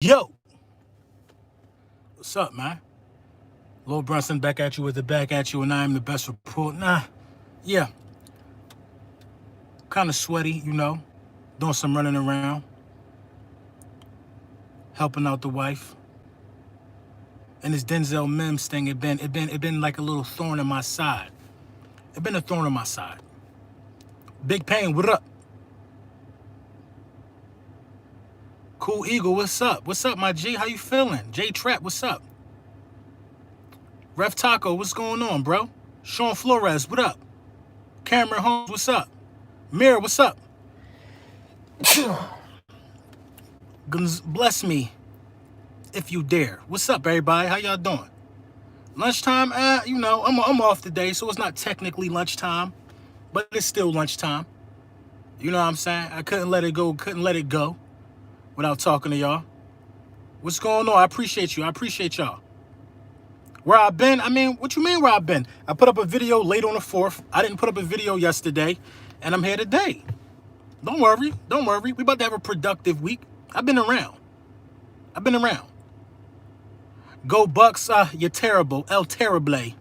Yo, what's up, man? Lil Brunson back at you with the back at you, and I am the best report. Yeah, kind of sweaty, doing some running around, helping out the wife. And this Denzel Mims thing, it been like a little thorn in my side. It been a thorn in my side. Big Pain, what up? Cool Eagle, what's up? What's up, my G? How you feeling? J Trap, what's up? Ref Taco, what's going on, bro? Sean Flores, what up? Cameron Holmes, what's up? Mirror, what's up? Bless me if you dare. What's up, everybody? How y'all doing? Lunchtime? I'm off today, so it's not technically lunchtime, but it's still lunchtime. You know what I'm saying? I couldn't let it go without talking to y'all. What's going on? I appreciate you. I appreciate y'all. Where I've been? What you mean where I've been? I put up a video late on the 4th. I didn't put up a video yesterday, and I'm here today. Don't worry. We about to have a productive week. I've been around. Go Bucks, you're terrible. El Terrible.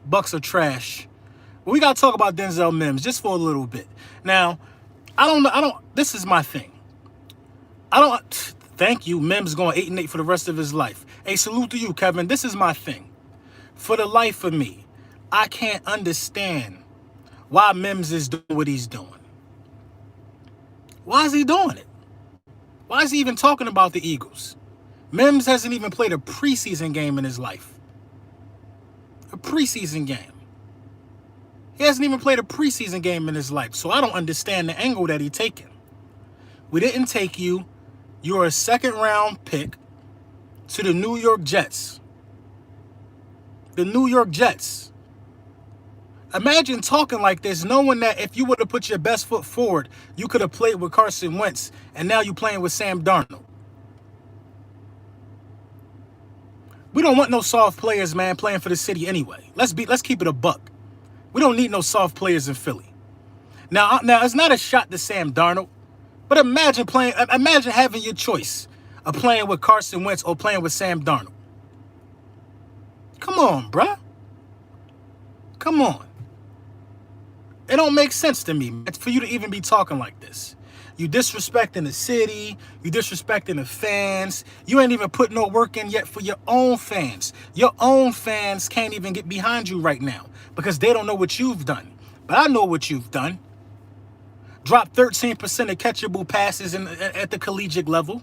Bucks are trash. But we got to talk about Denzel Mims just for a little bit. Now, this is my thing. Thank you. Mims going 8-8 for the rest of his life. Hey, salute to you, Kevin. This is my thing. For the life of me, I can't understand why Mims is doing what he's doing. Why is he doing it? Why is he even talking about the Eagles? Mims hasn't even played a preseason game in his life. A preseason game. He hasn't even played a preseason game in his life, so I don't understand the angle that he's taking. We didn't take you. You're a second-round pick to the New York Jets. The New York Jets. Imagine talking like this, knowing that if you would have put your best foot forward, you could have played with Carson Wentz, and now you're playing with Sam Darnold. We don't want no soft players, man, playing for the city anyway. Let's keep it a buck. We don't need no soft players in Philly. Now it's not a shot to Sam Darnold, but imagine having your choice of playing with Carson Wentz or playing with Sam Darnold. Come on, bruh. Come on. It don't make sense to me, man, for you to even be talking like this. You disrespecting the city. You disrespecting the fans. You ain't even put no work in yet for your own fans. Your own fans can't even get behind you right now because they don't know what you've done. But I know what you've done. Drop 13% of catchable passes at the collegiate level.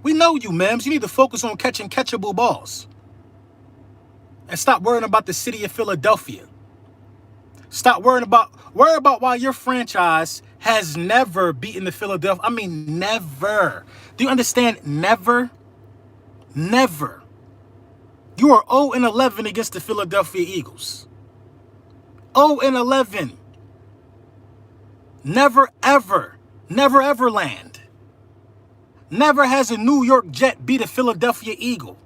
We know you, Mims. You need to focus on catching catchable balls. And stop worrying about the city of Philadelphia. Stop worry about why your franchise has never beaten the Philadelphia. Never. Do you understand? Never. Never. You are 0-11 against the Philadelphia Eagles. 0-11. Never, ever. Never, ever land. Never has a New York Jet beat a Philadelphia Eagle.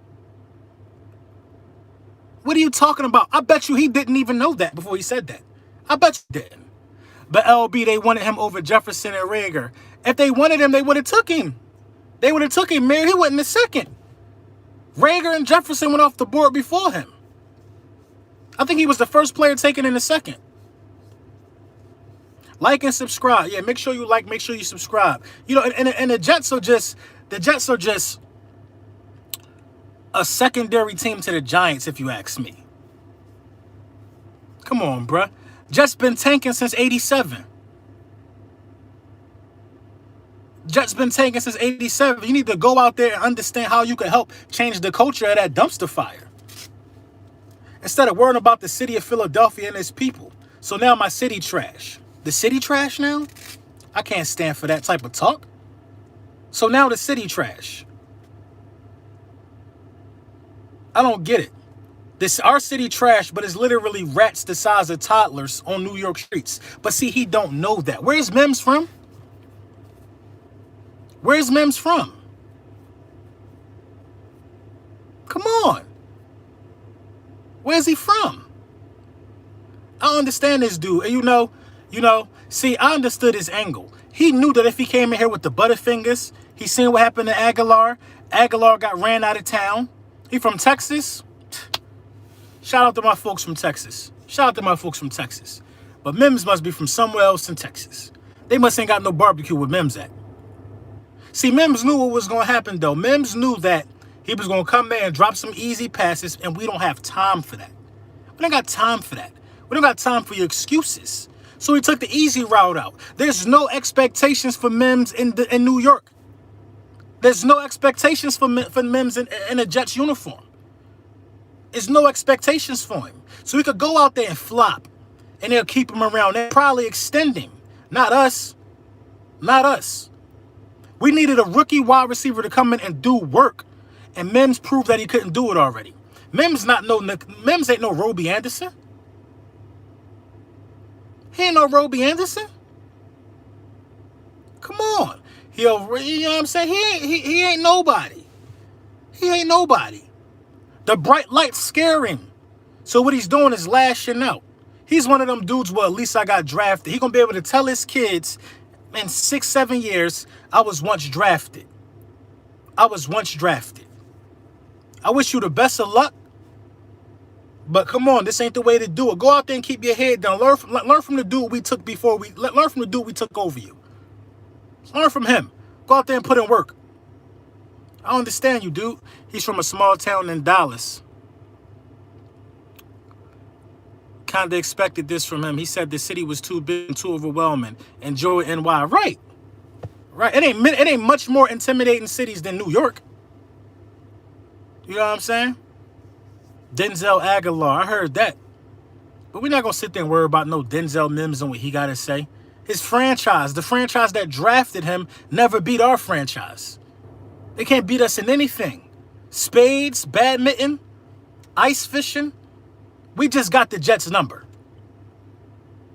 What are you talking about? I bet you he didn't even know that before he said that. I bet you didn't. But LB, they wanted him over Jefferson and Rager. If they wanted him, they would have took him. They would have took him, man. He went in the second. Rager and Jefferson went off the board before him. I think he was the first player taken in the second. Like and subscribe. Yeah, make sure you like, make sure you subscribe. And the Jets are just a secondary team to the Giants, if you ask me. Come on, bruh. Jets been tanking since 87. Jets been tanking since 87. You need to go out there and understand how you can help change the culture of that dumpster fire. Instead of worrying about the city of Philadelphia and its people. So now my city trash. The city trash now? I can't stand for that type of talk. So now the city trash. I don't get it. Our city trash, but it's literally rats the size of toddlers on New York streets. But see, he don't know that. Where's Mims from? Where's Mims from? Come on. Where's he from? I don't understand this dude. And see, I understood his angle. He knew that if he came in here with the Butterfingers, He seen what happened to Aguilar. Aguilar got ran out of town. He from Texas. Shout out to my folks from Texas. Shout out to my folks from Texas. But Mims must be from somewhere else in Texas. They must ain't got no barbecue with Mims at. See, Mims knew what was going to happen, though. Mims knew that he was going to come there and drop some easy passes, and we don't have time for that. We don't got time for that. We don't got time for your excuses. So he took the easy route out. There's no expectations for Mims in New York. There's no expectations for Mims in a Jets uniform. There's no expectations for him. So he could go out there and flop, and they'll keep him around. They'll probably extend him. Not us. Not us. We needed a rookie wide receiver to come in and do work. And Mims proved that he couldn't do it already. Mims ain't no Roby Anderson. He ain't no Roby Anderson. Come on. You know what I'm saying? He ain't nobody. He ain't nobody. The bright lights scare him. So what he's doing is lashing out. He's one of them dudes, well, at least I got drafted. He going to be able to tell his kids in 6-7 years, I was once drafted. I was once drafted. I wish you the best of luck. But come on, this ain't the way to do it. Go out there and keep your head down. Learn from the dude we took before learn from the dude we took over you. Learn from him. Go out there and put in work. I understand you, dude. He's from a small town in Dallas. Kind of expected this from him. He said the city was too big and too overwhelming. Enjoy NY. Right. Right. It ain't much more intimidating cities than New York. You know what I'm saying? Denzel Aguilar. I heard that. But we're not going to sit there and worry about no Denzel Mims and what he got to say. His franchise, the franchise that drafted him, never beat our franchise. They can't beat us in anything. Spades, badminton, ice fishing. We just got the Jets number.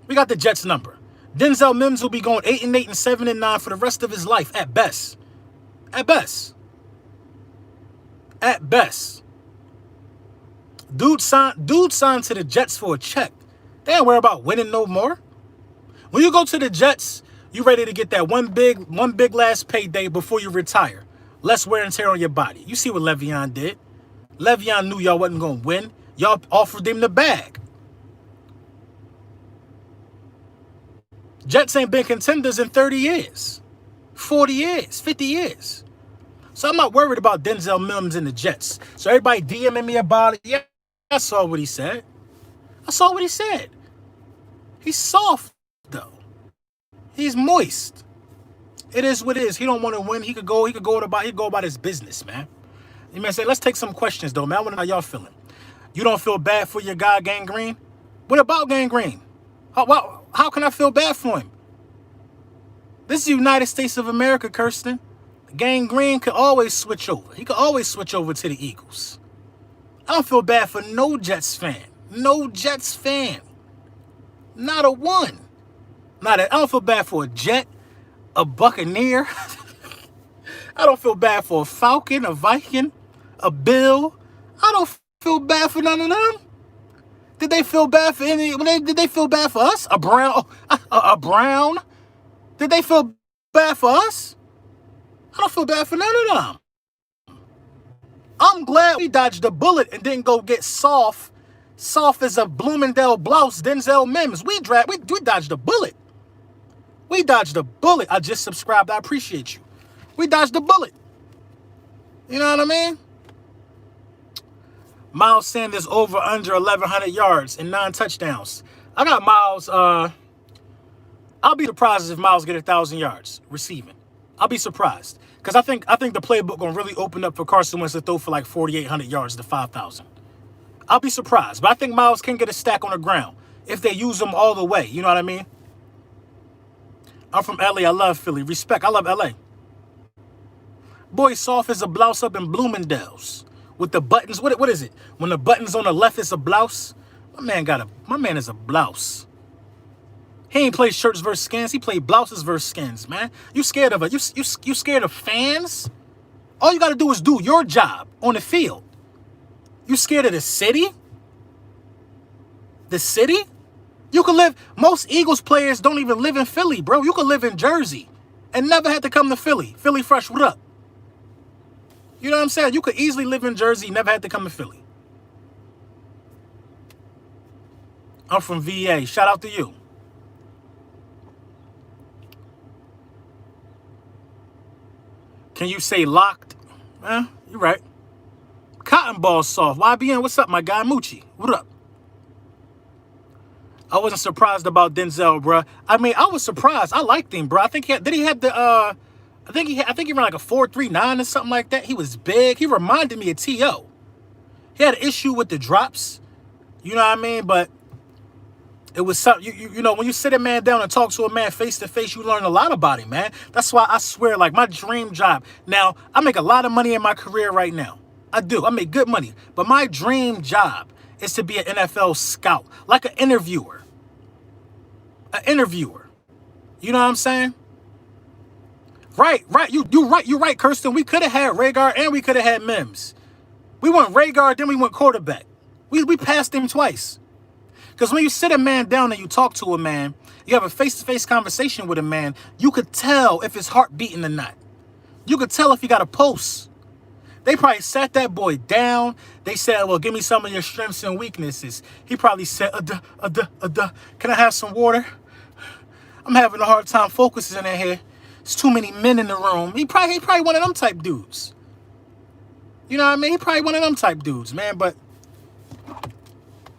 We got the Jets number. Denzel Mims will be going 8-8 and 7-9 for the rest of his life at best. At best. At best. Dude signed to the Jets for a check. They ain't worry about winning no more. When you go to the Jets, you ready to get that one big last payday before you retire. Less wear and tear on your body. You see what Le'Veon did. Le'Veon knew y'all wasn't going to win. Y'all offered him the bag. Jets ain't been contenders in 30 years, 40 years, 50 years. So I'm not worried about Denzel Mims and the Jets. So everybody DMing me about it. Yeah, I saw what he said. I saw what he said. He's soft, though. He's moist. It is what it is. He don't want to win. He could go about his business, man. You may say, let's take some questions, though, man. I want to know how y'all feeling. You don't feel bad for your guy, Gangrene? What about Gangrene? How can I feel bad for him? This is the United States of America, Kirsten. Gangrene could always switch over. He could always switch over to the Eagles. I don't feel bad for no Jets fan. No Jets fan. Not a one. I don't feel bad for a Jet, a Buccaneer. I don't feel bad for a Falcon, a Viking, a Bill. I don't feel bad for none of them. Did they feel bad for any? Did they feel bad for us? A Brown? A Brown? Did they feel bad for us? I don't feel bad for none of them. I'm glad we dodged a bullet and didn't go get soft as a Bloomingdale blouse, Denzel Mims. We dodged a bullet. We dodged a bullet. I just subscribed. I appreciate you. We dodged a bullet. You know what I mean? Miles Sanders over under 1,100 yards and 9 touchdowns. I got Miles. I'll be surprised if Miles get 1,000 yards receiving. I'll be surprised because I think the playbook gonna really open up for Carson Wentz to throw for like 4,800 yards to 5,000. I'll be surprised, but I think Miles can get a stack on the ground if they use him all the way. You know what I mean? I'm from LA. I love Philly. Respect. I love LA. Boy, soft as a blouse up in Bloomingdale's with the buttons. What is it? When the buttons on the left is a blouse. My man is a blouse. He ain't played shirts versus skins. He played blouses versus skins, man. You scared of it? You scared of fans? All you got to do is do your job on the field. You scared of the city? The city? You can live. Most Eagles players don't even live in Philly, bro. You can live in Jersey and never had to come to Philly. Philly Fresh, what up? You know what I'm saying? You could easily live in Jersey, never had to come to Philly. I'm from VA. Shout out to you. Can you say locked? You're right. Cotton ball soft. YBN, what's up, my guy? Moochie, what up? I wasn't surprised about Denzel, bro. I mean, I was surprised. I liked him, bro. I think did he have the I think he ran like a 4.39 or something like that. He was big. He reminded me of T.O. He had an issue with the drops. You know what I mean? But it was something, you know, when you sit a man down and talk to a man face to face, you learn a lot about him, man. That's why I swear, like, my dream job. Now, I make a lot of money in my career right now. I do. I make good money. But my dream job is to be an NFL scout, like an interviewer. An interviewer. You know what I'm saying? Right. You're right, Kirsten. We could have had Rhaegar and we could have had Mims. We went Rhaegar, then we went quarterback. We passed him twice. Because when you sit a man down and you talk to a man, you have a face-to-face conversation with a man, you could tell if his heart beating or not. You could tell if he got a pulse. They probably sat that boy down. They said, well, give me some of your strengths and weaknesses. He probably said, can I have some water? I'm having a hard time focusing in here. There's too many men in the room. He probably one of them type dudes. You know what I mean? He probably one of them type dudes, man. But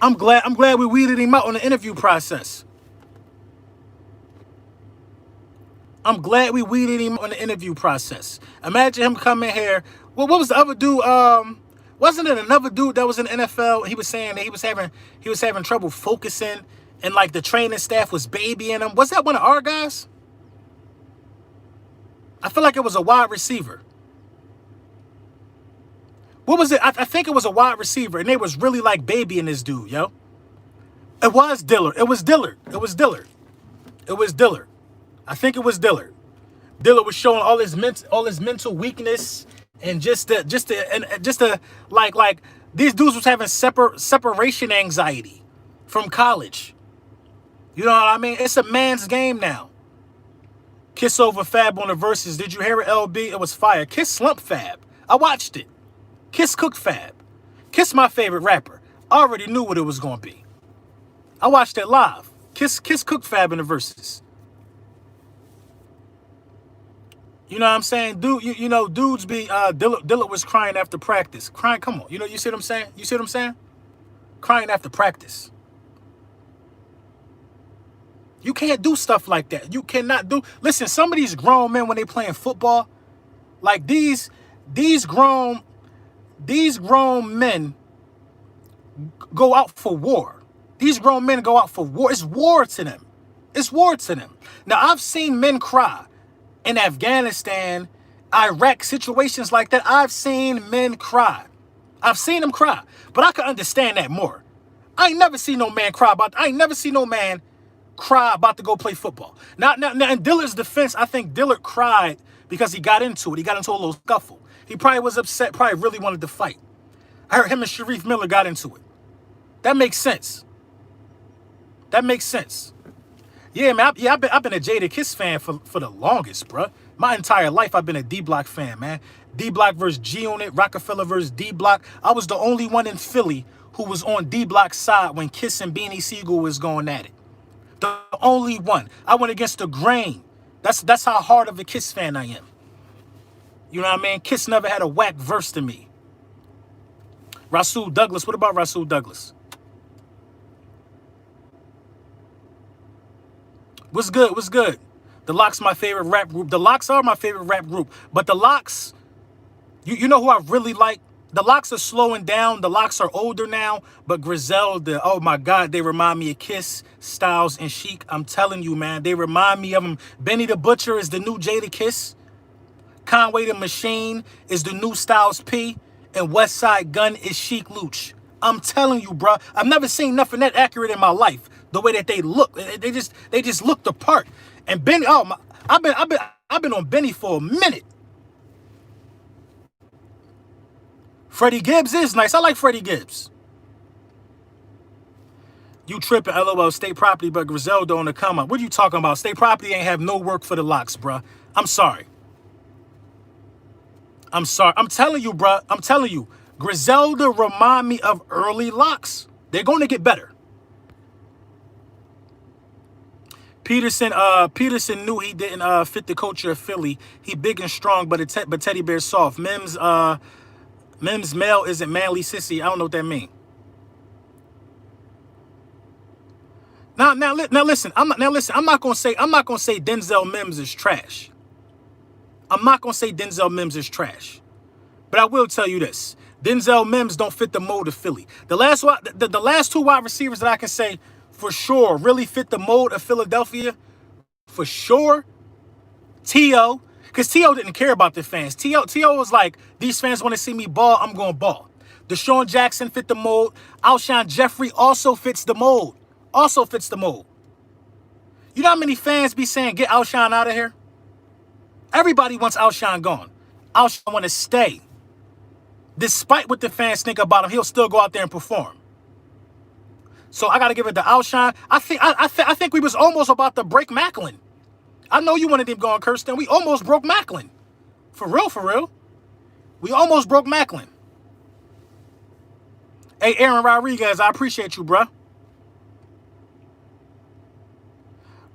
I'm glad we weeded him out on the interview process. I'm glad we weeded him on the interview process. Imagine him coming here. What was the other dude? Wasn't it another dude that was in the NFL? He was saying that he was having trouble focusing, and like the training staff was babying him. Was that one of our guys? I feel like it was a wide receiver. What was it? I think it was a wide receiver, and they was really like babying this dude, yo. It was Dillard. I think it was Dillard. Dillard was showing all his mental weakness, and just like these dudes was having separation anxiety from college. You know what I mean? It's a man's game now. Kiss over Fab on the verses. Did you hear it, LB? It was fire. Kiss slumped Fab. I watched it. Kiss cooked Fab. Kiss my favorite rapper. I already knew what it was going to be. I watched it live. Kiss cooked Fab in the verses. You know what I'm saying? Dude, you know, dudes be, Dillard was crying after practice. Crying, come on. You see what I'm saying? You see what I'm saying? Crying after practice. You can't do stuff like that. You cannot do. Listen, some of these grown men, when they playing football, like these grown men go out for war. These grown men go out for war. It's war to them. It's war to them. Now, I've seen men cry in Afghanistan, Iraq, situations like that. I've seen men cry. I've seen them cry. But I can understand that more. I ain't never seen no man cry about. I ain't never seen no man cry about to go play football. Now, in Dillard's defense, I think Dillard cried because he got into it. He got into a little scuffle. He probably was upset, probably really wanted to fight. I heard him and Sharif Miller got into it. That makes sense. That makes sense. Yeah, man. I've been a Jada Kiss fan for the longest, bro. My entire life, I've been a D Block fan, man. D Block versus G on it, Rockefeller versus D Block. I was the only one in Philly who was on D Block's side when Kiss and Beanie Siegel was going at it. The only one. I went against the grain. That's how hard of a Kiss fan I am. You know what I mean? Kiss never had a whack verse to me. Rasul Douglas. What about Rasul Douglas? What's good? What's good? The Lox my favorite rap group. The Lox are my favorite rap group. But the Lox, you know who I really like? The Lox are slowing down. The Lox are older now. But Griselda, oh my God, they remind me of Kiss, Styles, and Chic. I'm telling you, man, they remind me of them. Benny the Butcher is the new Jada Kiss. Conway the Machine is the new Styles P. And Westside Gun is Chic Luch. I'm telling you, bro. I've never seen nothing that accurate in my life. The way that they look, they just look the part. And Benny, oh my, I've been on Benny for a minute. Freddie Gibbs is nice. I like Freddie Gibbs. You tripping, LOL, state property, but Griselda on the come up. What are you talking about? State property ain't have no work for the locks, bruh. I'm sorry. I'm sorry. I'm telling you, bruh. I'm telling you. Griselda remind me of early locks. They're going to get better. Peterson knew he didn't fit the culture of Philly. He big and strong, but Teddy Bear soft. Mims male isn't manly sissy. I don't know what that mean. Now listen. I'm not gonna say Denzel Mims is trash. I'm not gonna say Denzel Mims is trash, but I will tell you this: Denzel Mims don't fit the mold of Philly. The last two wide receivers that I can say for sure really fit the mold of Philadelphia, for sure. T.O., because T.O. didn't care about the fans. T.O. was like, these fans want to see me ball, I'm going to ball. Deshaun Jackson fit the mold. Alshon Jeffrey also fits the mold. You know how many fans be saying, get Alshon out of here? Everybody wants Alshon gone. Alshon want to stay. Despite what the fans think about him, he'll still go out there and perform. So I got to give it to Alshon. I think we was almost about to break Macklin. I know you wanted him going, Kirsten. We almost broke Macklin. For real. We almost broke Macklin. Hey, Aaron Rodriguez, I appreciate you, bruh.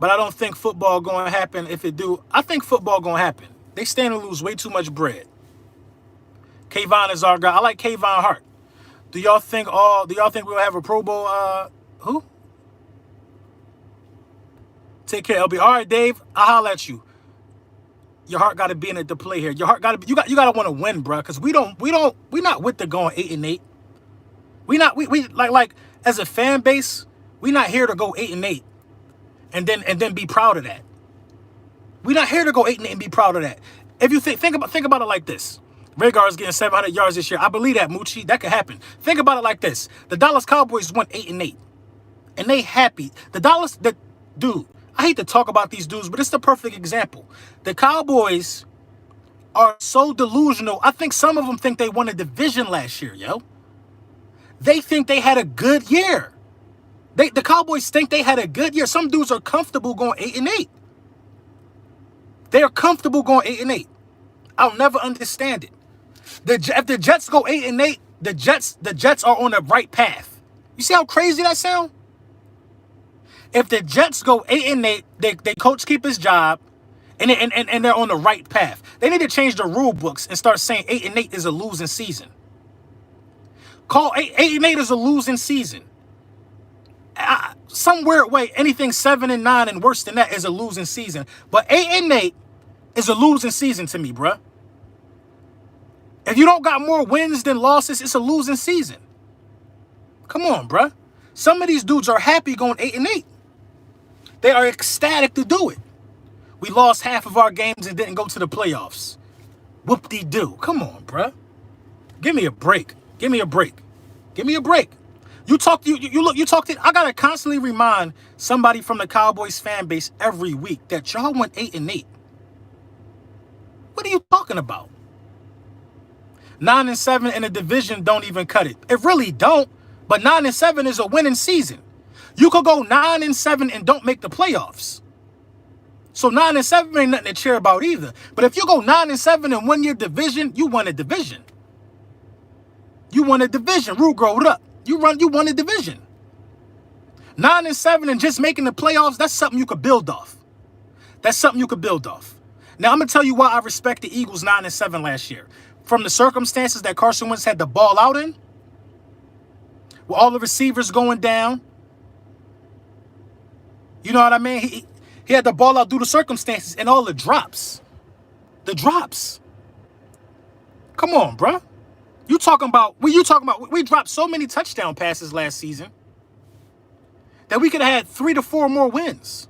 But I don't think football going to happen. If it do, I think football going to happen. They stand to lose way too much bread. Kayvon is our guy. I like Kayvon Hart. Do y'all think we'll have a Pro Bowl? Who? Take care, LB. All right, Dave. I'll holler at you. Your heart got to be in it to play here. Your heart got to. You got to want to win, bro. Because we not with the going 8-8. We like as a fan base, we not here to go 8-8, and then be proud of that. We not here to go 8-8 and be proud of that. If you think about it like this. Rhaegar is getting 700 yards this year. I believe that, Moochie. That could happen. Think about it like this. The Dallas Cowboys went 8-8. And they happy. Dude, I hate to talk about these dudes, but it's the perfect example. The Cowboys are so delusional. I think some of them think they won a division last year, yo. They think they had a good year. The Cowboys think they had a good year. Some dudes are comfortable going 8-8. They're comfortable going 8-8. I'll never understand it. If the Jets go 8-8, the Jets are on the right path. You see how crazy that sound? If the Jets go 8-8, they coach keep his job, and they're on the right path. They need to change the rule books and start saying 8-8 is a losing season. Call 8-8 is a losing season. Some weird way, anything 7-9 and worse than that is a losing season. But 8-8 is a losing season to me, bruh. If you don't got more wins than losses, it's a losing season. Come on, bruh. Some of these dudes are happy going 8-8. They are ecstatic to do it. We lost half of our games and didn't go to the playoffs. Whoop-de-doo. Come on, bruh. Give me a break. Give me a break. You talk. I gotta constantly remind somebody from the Cowboys fan base every week that y'all went 8-8. What are you talking about? 9-7 in the division don't even cut it. It really don't. But 9-7 is a winning season. You could go 9-7 and don't make the playoffs. So 9-7 ain't nothing to cheer about either. But if you go 9-7 and win your division, you won a division. You won a division. Rule growed up. You won a division. 9-7 and just making the playoffs, that's something you could build off. Now, I'm going to tell you why I respect the Eagles 9-7 last year. From the circumstances that Carson Wentz had the ball out in, with all the receivers going down. You know what I mean? He had the ball out due to circumstances and all the drops. The drops. Come on, bruh. We dropped so many touchdown passes last season that we could have had 3 to 4 more wins.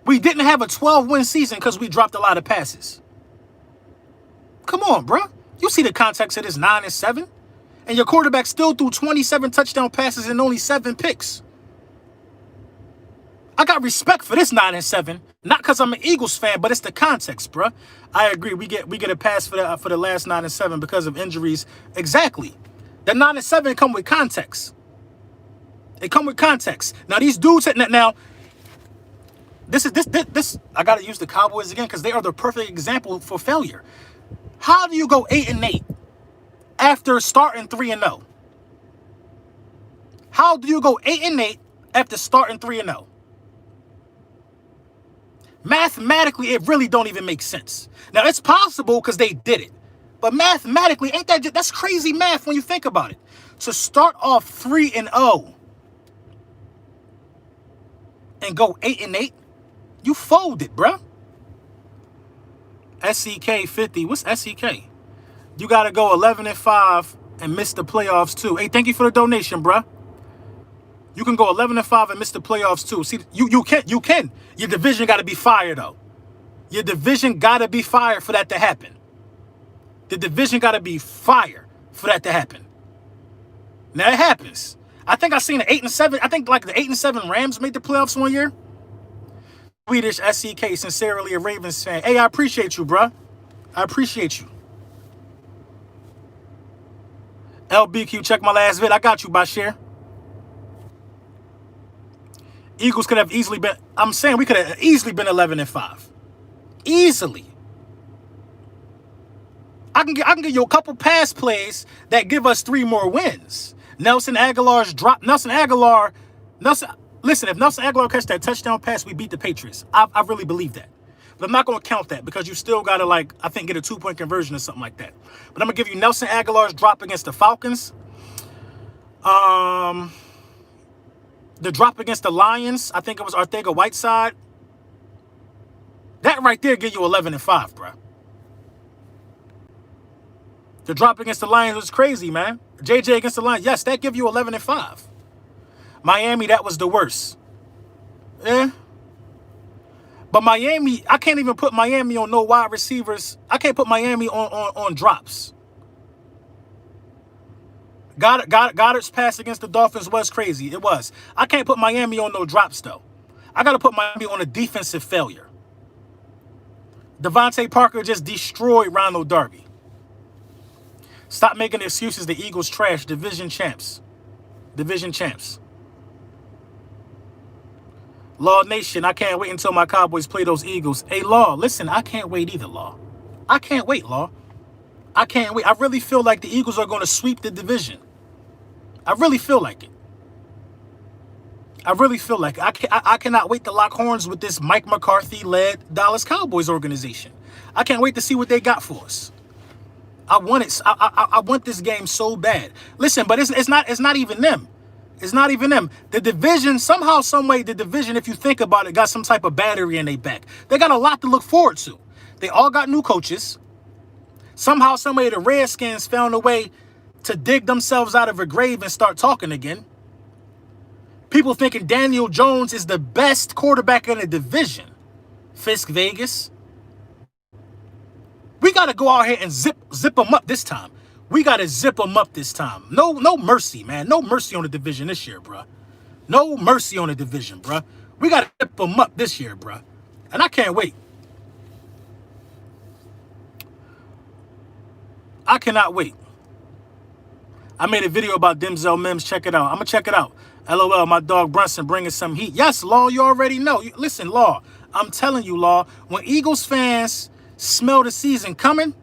We didn't have a 12-win season because we dropped a lot of passes. Come on, bro. You see the context of this 9-7? And your quarterback still threw 27 touchdown passes and only 7 picks. I got respect for this 9-7. Not because I'm an Eagles fan, but it's the context, bro. I agree. We get a pass for the last 9-7 because of injuries. Exactly. The 9-7 come with context. They come with context. Now these dudes, now this I gotta use the Cowboys again because they are the perfect example for failure. How do you go 8-8 after starting 3-0? How do you go 8-8 after starting 3-0? Mathematically, it really don't even make sense. Now it's possible because they did it, but mathematically, that's crazy math when you think about it. To start off 3-0 and go 8-8, you folded, bruh. SEK 50. What's SEK? You got to go 11-5 and miss the playoffs too. Hey, thank you for the donation, bruh. You can go 11-5 and miss the playoffs too. See, you can. Your division got to be fired though. Your division got to be fired for that to happen. The division got to be fired for that to happen. Now it happens. I think I seen an 8-7. I think like the 8-7 Rams made the playoffs one year. Swedish SEK, sincerely a Ravens fan. Hey, I appreciate you, bruh. I appreciate you. LBQ, check my last vid. I got you, Bashir. Eagles could have easily been, I'm saying we could have easily been 11-5. Easily. I can give you a couple pass plays that give us 3 more wins. Nelson Aguilar's drop. Listen, if Nelson Aguilar catch that touchdown pass, we beat the Patriots. I really believe that. But I'm not going to count that because you still got to, like, I think get a 2-point conversion or something like that. But I'm going to give you Nelson Aguilar's drop against the Falcons. The drop against the Lions, I think it was Arcega-Whiteside. That right there give you 11-5, bro. The drop against the Lions was crazy, man. JJ against the Lions, yes, that give you 11-5. Miami, that was the worst. Yeah. But Miami, I can't even put Miami on no wide receivers. I can't put Miami on drops. Goddard's pass against the Dolphins was crazy. It was. I can't put Miami on no drops, though. I got to put Miami on a defensive failure. Devontae Parker just destroyed Ronald Darby. Stop making excuses. The Eagles trash. Division champs. Division champs. Law Nation, I can't wait until my Cowboys play those Eagles. Hey, Law, listen, I can't wait either, Law. I can't wait, Law. I can't wait. I really feel like the Eagles are going to sweep the division. I really feel like it. I really feel like it. I cannot wait to lock horns with this Mike McCarthy-led Dallas Cowboys organization. I can't wait to see what they got for us. I want it. I want this game so bad. Listen, but it's not even them. It's not even them. The division, somehow, some way, the division, if you think about it, got some type of battery in their back. They got a lot to look forward to. They all got new coaches. Somehow, some way, the Redskins found a way to dig themselves out of a grave and start talking again. People thinking Daniel Jones is the best quarterback in the division. Fisk Vegas. We got to go out here and zip them up this time. We got to zip them up this time. No mercy, man. No mercy on the division this year, bruh. No mercy on the division, bruh. We got to zip them up this year, bruh. And I can't wait. I cannot wait. I made a video about Denzel Mims. Check it out. I'm going to check it out. LOL, my dog Brunson bringing some heat. Yes, Law, you already know. Listen, Law, I'm telling you, Law, when Eagles fans smell the season coming,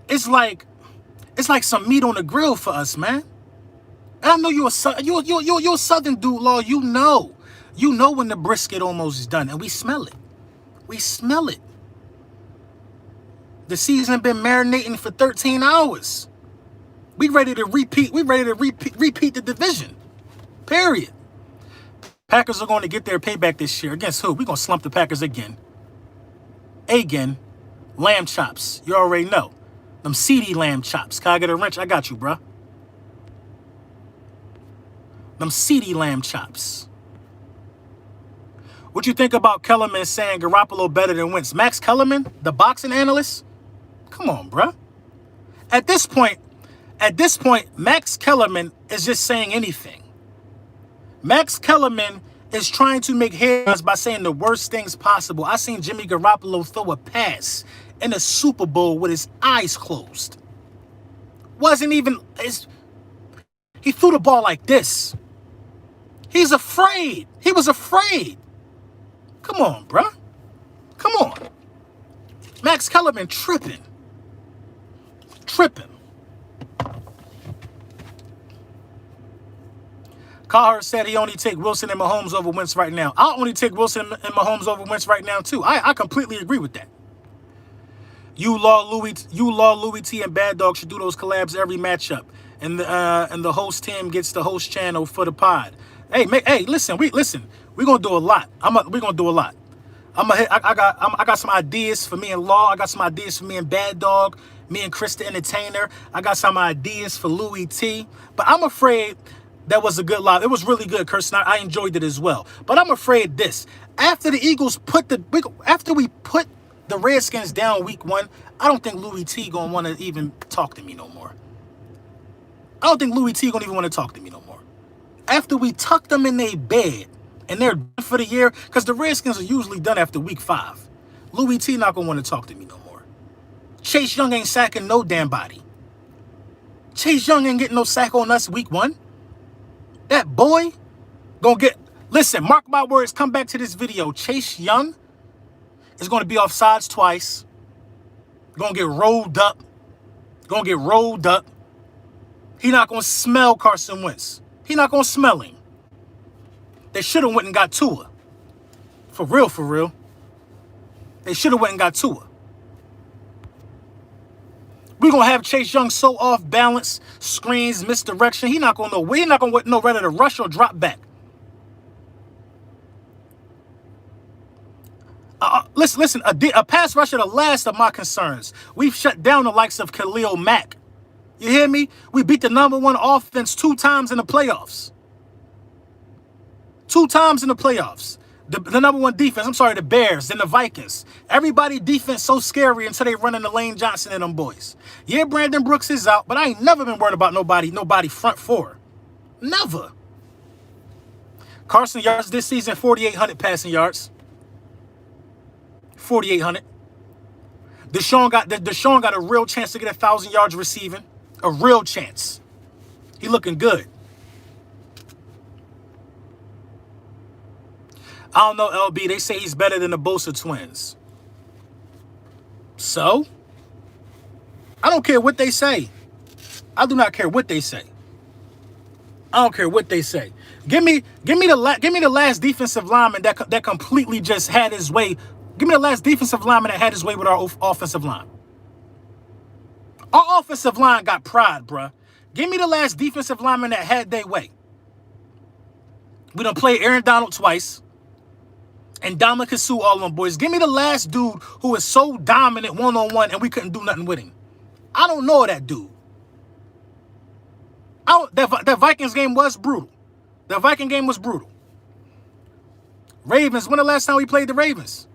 it's like some meat on the grill for us, man. And I know you're a Southern dude, Law. You know when the brisket almost is done, and we smell it. We smell it. The season been marinating for 13 hours. We ready to repeat. We ready to repeat the division. Period. Packers are going to get their payback this year. Against who? We're going to slump the Packers again. Again. Lamb chops. You already know. Them seedy lamb chops. Can I get a wrench? I got you, bruh. Them seedy lamb chops. What you think about Kellerman saying Garoppolo better than Wentz? Max Kellerman, the boxing analyst? Come on, bruh. At this point, Max Kellerman is just saying anything. Max Kellerman is trying to make headlines by saying the worst things possible. I seen Jimmy Garoppolo throw a pass in the Super Bowl with his eyes closed. Wasn't even... He threw the ball like this. He's afraid. He was afraid. Come on, bruh. Come on. Max Kellerman tripping. Tripping. Carr said he only take Wilson and Mahomes over Wentz right now. I'll only take Wilson and Mahomes over Wentz right now, too. I completely agree with that. You Law Louis T and Bad Dog should do those collabs every matchup, and the host team gets the host channel for the pod. Hey, listen, we gonna do a lot. We gonna do a lot. I got some ideas for me and Law. I got some ideas for me and Bad Dog, me and Chris the Entertainer. I got some ideas for Louis T. But I'm afraid that was a good live. It was really good, Kirsten. I enjoyed it as well. But I'm afraid this. After the Eagles after we put the Redskins down week 1, I don't think Louis T gonna want to even talk to me no more. I don't think Louis T gonna even want to talk to me no more. After we tuck them in their bed and they're done for the year, because the Redskins are usually done after week 5. Louis T not gonna want to talk to me no more. Chase Young ain't sacking no damn body. Chase Young ain't getting no sack on us week 1. That boy gonna get, listen, mark my words, come back to this video. Chase Young is going to be off sides twice. Going to get rolled up. He not going to smell Carson Wentz. He not going to smell him. They should have went and got Tua. For real. They should have went and got Tua. We're going to have Chase Young so off balance, screens, misdirection. He not going to know. We're not going to know whether to rush or drop back. Listen, a pass rusher, the last of my concerns. We've shut down the likes of Khalil Mack. You hear me? We beat the #1 offense 2 times in the playoffs. 2 times in the playoffs. The #1 defense, the Bears, then the Vikings. Everybody defense so scary until they run into Lane Johnson and them boys. Yeah, Brandon Brooks is out, but I ain't never been worried about nobody front 4. Never. Carson yards this season, 4,800 passing yards. 4,800. Deshaun got a real chance to get 1,000 yards receiving. A real chance. He looking good. I don't know, LB. They say he's better than the Bosa twins. So? I don't care what they say. I do not care what they say. I don't care what they say. Give me the last defensive lineman that completely just had his way. Give me the last defensive lineman that had his way with our offensive line. Our offensive line got pride, bruh. Give me the last defensive lineman that had their way. We done played Aaron Donald twice. And Dominic Sue, all them boys. Give me the last dude who was so dominant one-on-one and we couldn't do nothing with him. I don't know that dude. That Vikings game was brutal. The Viking game was brutal. Ravens, when the last time we played the Ravens?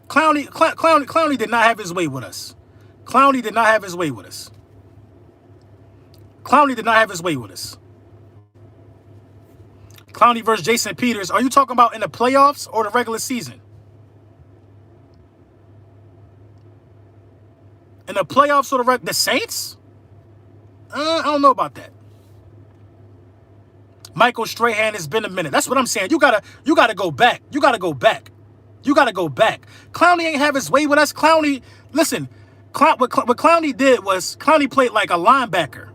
Clowney did not have his way with us. Clowney did not have his way with us. Clowney versus Jason Peters. Are you talking about in the playoffs or the regular season? In the playoffs or the Saints? I don't know about that. Michael Strahan, it's been a minute. That's what I'm saying. You gotta go back. You gotta go back. Clowney ain't have his way with us. Clowney, listen, what Clowney did was Clowney played like a linebacker.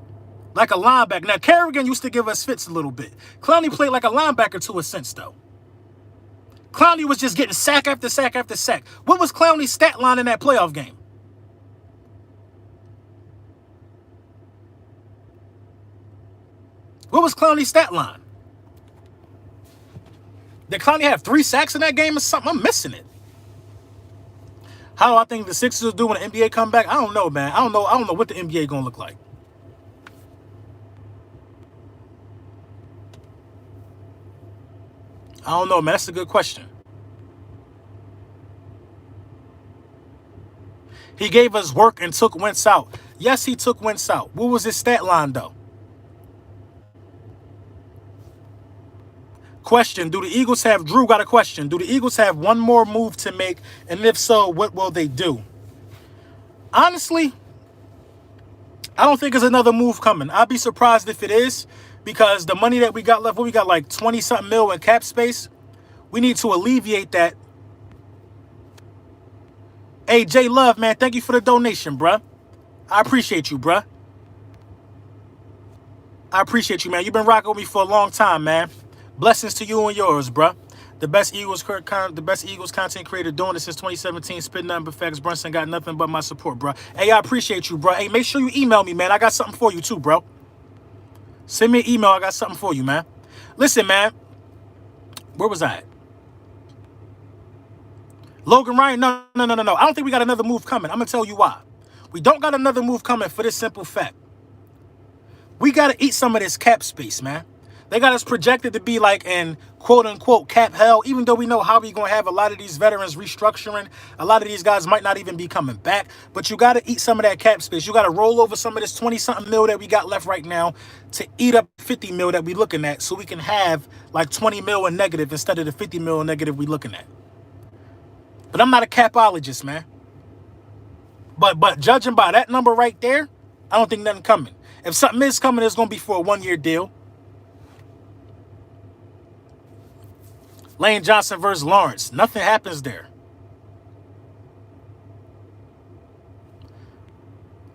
Now, Kerrigan used to give us fits a little bit. Clowney played like a linebacker to a sense, though. Clowney was just getting sack after sack after sack. What was Clowney's stat line in that playoff game? What was Clowney's stat line? Did Clowney have 3 sacks in that game or something? I'm missing it. How do I think the Sixers will do when the NBA come back? I don't know, man. I don't know what the NBA gonna look like. I don't know, man. That's a good question. He gave us work and took Wentz out. Yes, he took Wentz out. What was his stat line, though? Question, do the Eagles have, Drew got a question. Do the Eagles have one more move to make? And if so, what will they do? Honestly, I don't think there's another move coming. I'd be surprised if it is, because the money that we got left, what we got, like 20-something mil in cap space, we need to alleviate that. Hey, J Love, man, thank you for the donation, bruh. I appreciate you, bruh. I appreciate you, man. You've been rocking with me for a long time, man. Blessings to you and yours, bruh. The best Eagles content creator doing it since 2017. Spit nothing but facts. Brunson got nothing but my support, bro. Hey, I appreciate you, bro. Hey, make sure you email me, man. I got something for you too, bro. Send me an email. I got something for you, man. Listen, man. Where was I at? Logan Ryan, no. I don't think we got another move coming. I'm going to tell you why. We don't got another move coming for this simple fact. We got to eat some of this cap space, man. They got us projected to be like in quote-unquote cap hell, even though we know how we going to have a lot of these veterans restructuring. A lot of these guys might not even be coming back. But you got to eat some of that cap space. You got to roll over some of this 20-something mil that we got left right now to eat up 50 mil that we looking at, so we can have like 20 mil in negative instead of the 50 mil in negative we looking at. But I'm not a capologist, man. But judging by that number right there, I don't think nothing coming. If something is coming, it's going to be for a one-year deal. Lane Johnson versus Lawrence. Nothing happens there.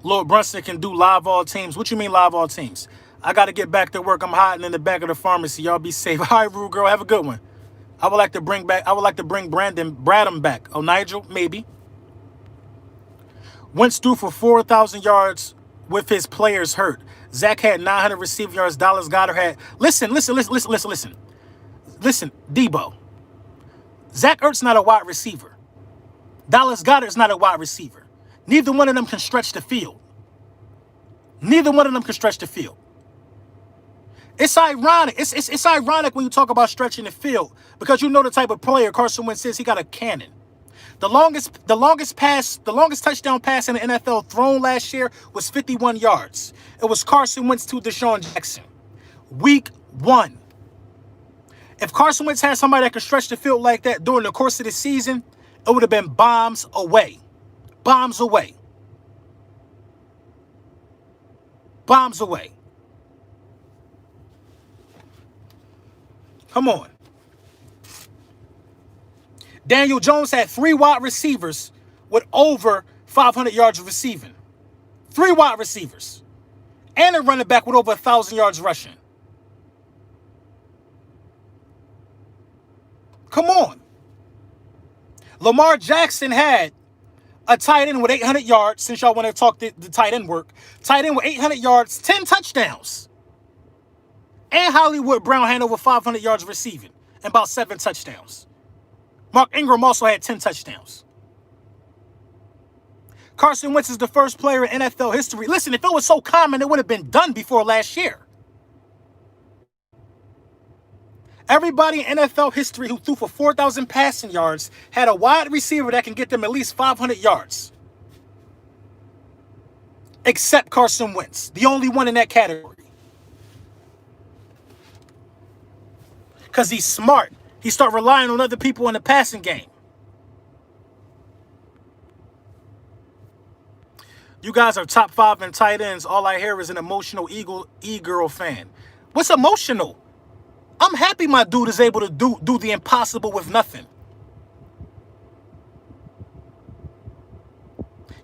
Lord Brunson can do live all teams. What you mean live all teams? I got to get back to work. I'm hiding in the back of the pharmacy. Y'all be safe. All right, Rude Girl. Have a good one. I would like to bring Bradham back. Oh, Nigel, maybe. Wentz threw for 4,000 yards with his players hurt. Zach had 900 receiving yards. Dallas Goedert had... Listen, Debo. Zach Ertz not a wide receiver. Dallas Goedert's not a wide receiver. Neither one of them can stretch the field. It's ironic. It's ironic when you talk about stretching the field, because you know the type of player Carson Wentz is. He got a cannon. The longest touchdown pass in the NFL thrown last year was 51 yards. It was Carson Wentz to Deshaun Jackson. Week 1. If Carson Wentz had somebody that could stretch the field like that during the course of the season, it would have been bombs away. Bombs away. Bombs away. Come on. Daniel Jones had 3 wide receivers with over 500 yards receiving. 3 wide receivers. And a running back with over 1,000 yards rushing. Come on. Lamar Jackson had a tight end with 800 yards, since y'all want to talk the tight end work. Tight end with 800 yards, 10 touchdowns. And Hollywood Brown had over 500 yards receiving and about 7 touchdowns. Mark Ingram also had 10 touchdowns. Carson Wentz is the first player in NFL history. Listen, if it was so common, it would have been done before last year. Everybody in NFL history who threw for 4,000 passing yards had a wide receiver that can get them at least 500 yards. Except Carson Wentz, the only one in that category. Because he's smart. He started relying on other people in the passing game. You guys are top 5 in tight ends. All I hear is an emotional e-girl fan. What's emotional? I'm happy my dude is able to do the impossible with nothing.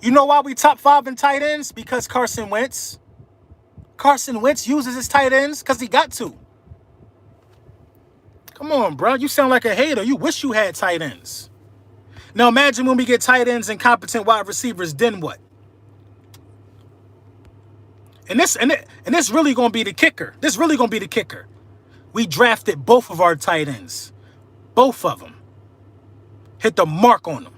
You know why we top 5 in tight ends? Because Carson Wentz. Carson Wentz uses his tight ends because he got to. Come on, bro. You sound like a hater. You wish you had tight ends. Now imagine when we get tight ends and competent wide receivers, then what? And this really gonna be the kicker. This really gonna be the kicker. We drafted both of our tight ends. Both of them. Hit the mark on them.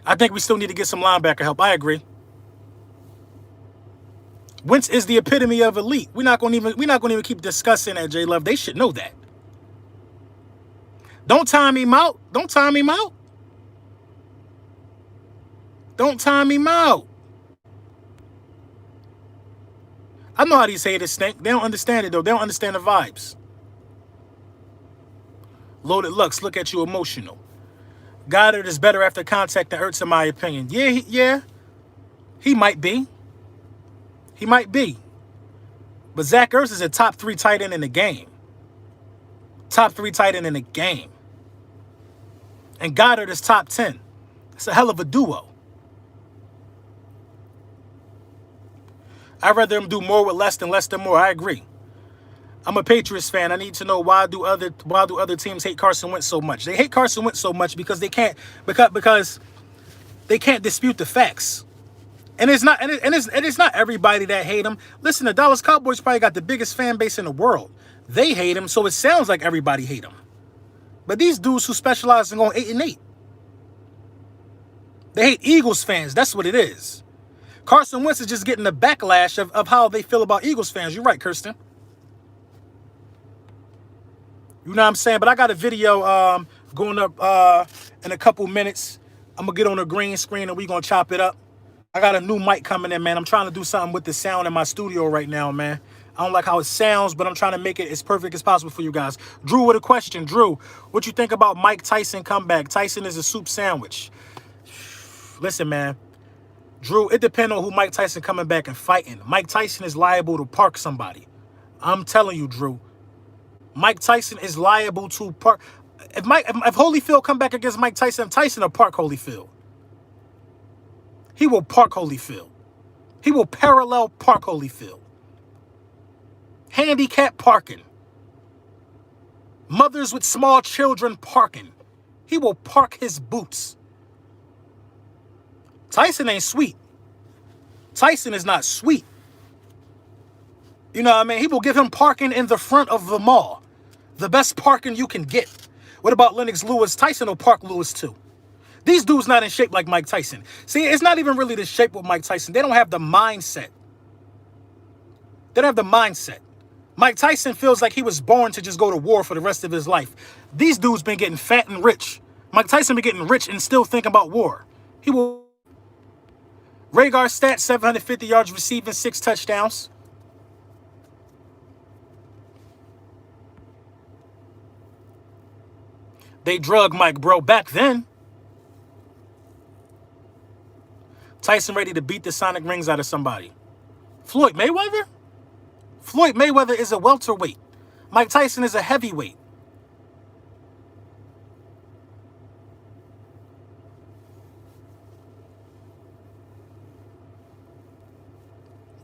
I think we still need to get some linebacker help. I agree. Wentz is the epitome of elite. We're not gonna even keep discussing that, J Love. They should know that. Don't time him out. Don't time him out. Don't time him out. I know how these haters think. They don't understand it, though. They don't understand the vibes. Loaded Lux, look at you emotional. Goddard is better after contact than Ertz, in my opinion. Yeah, he might be. He might be. But Zach Ertz is a top 3 tight end in the game. Top 3 tight end in the game. And Goddard is top 10. It's a hell of a duo. I'd rather him do more with less than more. I agree. I'm a Patriots fan. I need to know why do other teams hate Carson Wentz so much? They hate Carson Wentz so much because they can't dispute the facts. And it's not everybody that hate him. Listen, the Dallas Cowboys probably got the biggest fan base in the world. They hate him, so it sounds like everybody hate him. But these dudes who specialize in going 8-8, they hate Eagles fans. That's what it is. Carson Wentz is just getting the backlash of how they feel about Eagles fans. You're right, Kirsten. You know what I'm saying? But I got a video going up in a couple minutes. I'm going to get on a green screen and we're going to chop it up. I got a new mic coming in, man. I'm trying to do something with the sound in my studio right now, man. I don't like how it sounds, but I'm trying to make it as perfect as possible for you guys. Drew with a question. Drew, what you think about Mike Tyson comeback? Tyson is a soup sandwich. Listen, man. Drew, it depends on who Mike Tyson coming back and fighting. Mike Tyson is liable to park somebody. I'm telling you, Drew. Mike Tyson is liable to park. If Holyfield come back against Mike Tyson, Tyson will park Holyfield. He will park Holyfield. He will parallel park Holyfield. Handicap parking. Mothers with small children parking. He will park his boots. Tyson ain't sweet. Tyson is not sweet. You know what I mean? He will give him parking in the front of the mall. The best parking you can get. What about Lennox Lewis? Tyson will park Lewis too. These dudes not in shape like Mike Tyson. See, it's not even really the shape with Mike Tyson. They don't have the mindset. They don't have the mindset. Mike Tyson feels like he was born to just go to war for the rest of his life. These dudes been getting fat and rich. Mike Tyson been getting rich and still thinking about war. He will. Rhaegar stats, 750 yards receiving, 6 touchdowns. They drug Mike, bro, back then. Tyson ready to beat the sonic rings out of somebody. Floyd Mayweather? Floyd Mayweather is a welterweight. Mike Tyson is a heavyweight.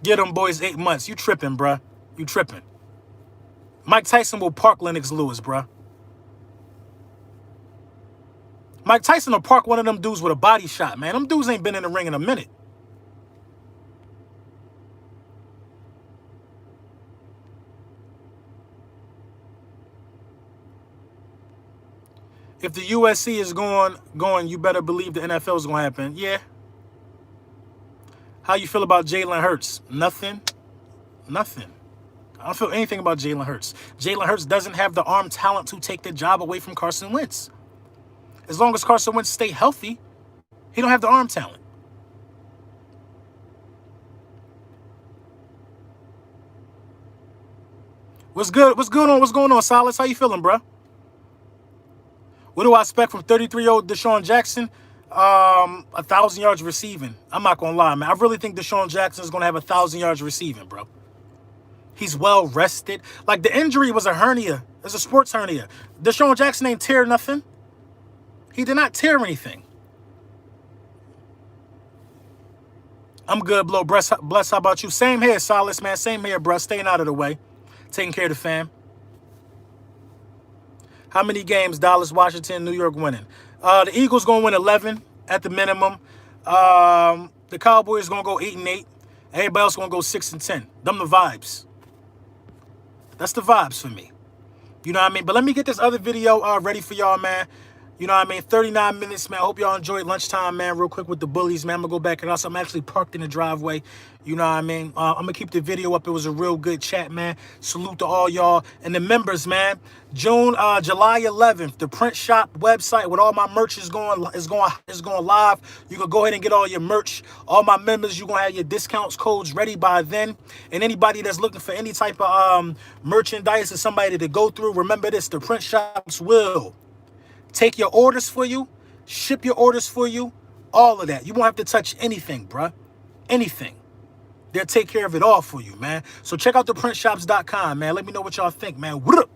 Get them boys 8 months. You tripping, bruh. You tripping. Mike Tyson will park Lennox Lewis, bruh. Mike Tyson will park one of them dudes with a body shot, man. Them dudes ain't been in the ring in a minute. If the USC is going, you better believe the NFL is going to happen. Yeah. How you feel about Jalen Hurts? Nothing. Nothing. I don't feel anything about Jalen Hurts. Jalen Hurts doesn't have the arm talent to take the job away from Carson Wentz. As long as Carson Wentz stay healthy, he don't have the arm talent. What's good? What's going on, Silas? How you feeling, bro? What do I expect from 33-year-old Deshaun Jackson? 1,000 yards receiving. I'm not going to lie, man. I really think Deshaun Jackson is going to have 1,000 yards receiving, bro. He's well rested. Like, the injury was a hernia. It's a sports hernia. Deshaun Jackson ain't tear nothing. He did not tear anything. I'm good, bro. Bless, how about you? Same here, Silas, man. Same here, bro. Staying out of the way. Taking care of the fam. How many games Dallas, Washington, New York winning? The Eagles going to win 11 at the minimum. The Cowboys going to go 8-8. Everybody else going to go 6-10. Them the vibes. That's the vibes for me. You know what I mean? But let me get this other video ready for y'all, man. You know what I mean? 39 minutes, man. I hope y'all enjoyed lunchtime, man. Real quick with the bullies, man. I'm going to go back and also I'm actually parked in the driveway. You know what I mean? I'm going to keep the video up. It was a real good chat, man. Salute to all y'all. And the members, man. July 11th, the print shop website with all my merch is going live. You can go ahead and get all your merch. All my members, you're going to have your discounts codes ready by then. And anybody that's looking for any type of merchandise or somebody to go through, remember this, the print shops will take your orders for you, ship your orders for you, all of that. You won't have to touch anything, bruh. Anything. They'll take care of it all for you, man. So check out thePrintShops.com, man. Let me know what y'all think, man. What up?